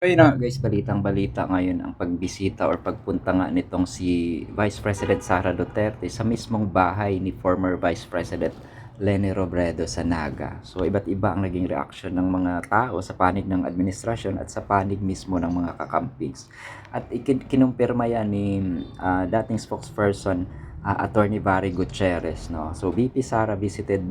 Ayun na nga guys, balitang-balita ngayon ang pagbisita or pagpunta nga nitong si Vice President Sara Duterte sa mismong bahay ni former Vice President Leni Robredo sa Naga. So iba't iba ang naging reaksyon ng mga tao sa panig ng administrasyon at sa panig mismo ng mga kakampings. At kinumpirma yan ni dating spokesperson Attorney Barry Gutierrez. No? So VP Sara visited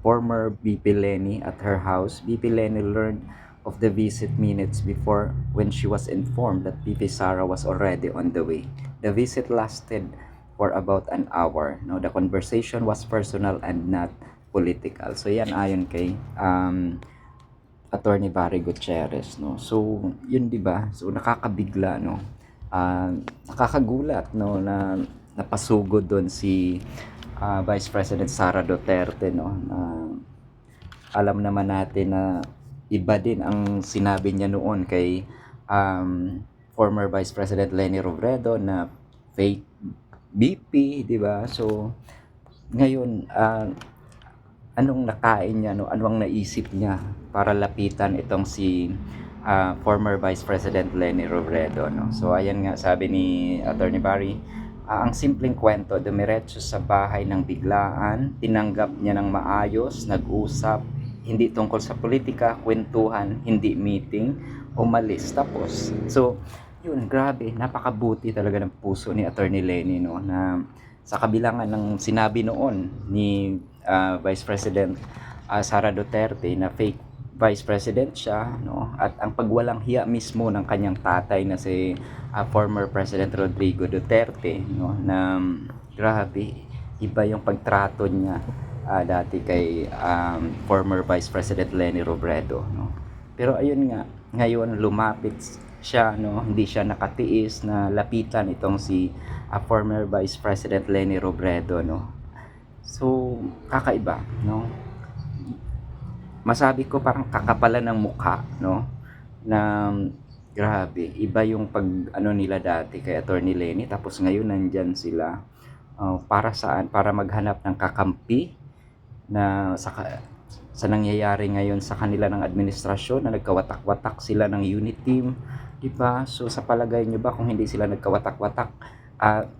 former VP Leni at her house. VP Leni learned of the visit minutes before when she was informed that VP Sara was already on the way. The visit lasted for about an hour. No, the conversation was personal and not political. So yan ayon kay Attorney Barry Gutierrez, no. So yun 'di ba? So nakakabigla, no. Nakakagulat, no, na napasugod doon si Vice President Sara Duterte, no. Alam naman natin na iba din ang sinabi niya noon kay former Vice President Leni Robredo na fake BP, di ba? So, ngayon, anong nakain niya, no? Ano ang naisip niya para lapitan itong si former Vice President Leni Robredo, no? So, ayan nga, sabi ni Attorney Barry, ang simpleng kwento, dumiretso sa bahay ng biglaan, tinanggap niya ng maayos, nag-usap, hindi tungkol sa politika, kwentuhan, hindi meeting, umalis. Tapos, so, yun, grabe, napakabuti talaga ng puso ni Attorney Leni, no, na sa kabilangan ng sinabi noon ni Vice President Sara Duterte na fake Vice President siya, no, at ang pagwalang hiya mismo ng kanyang tatay na si former President Rodrigo Duterte, no, na grabe, iba yung pagtrato niya dati kay former Vice President Leni Robredo, no. Pero ayun nga, ngayon lumapit siya, no, hindi siya nakatiis na lapitan itong si former Vice President Leni Robredo, no. So kakaiba, no. Masabi ko parang kakapalan ng mukha, no, na grabe, iba yung pag ano nila dati kay Attorney Leni, tapos ngayon nandyan sila para saan? Para maghanap ng kakampi na sa nangyayari ngayon sa kanila ng administrasyon na nagkawatak-watak sila ng unit team, di ba? So sa palagay nyo ba kung hindi sila nagkawatak-watak,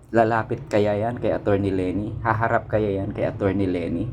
lalapit kaya yan kay Attorney Leni? Haharap kaya yan kay Attorney Leni?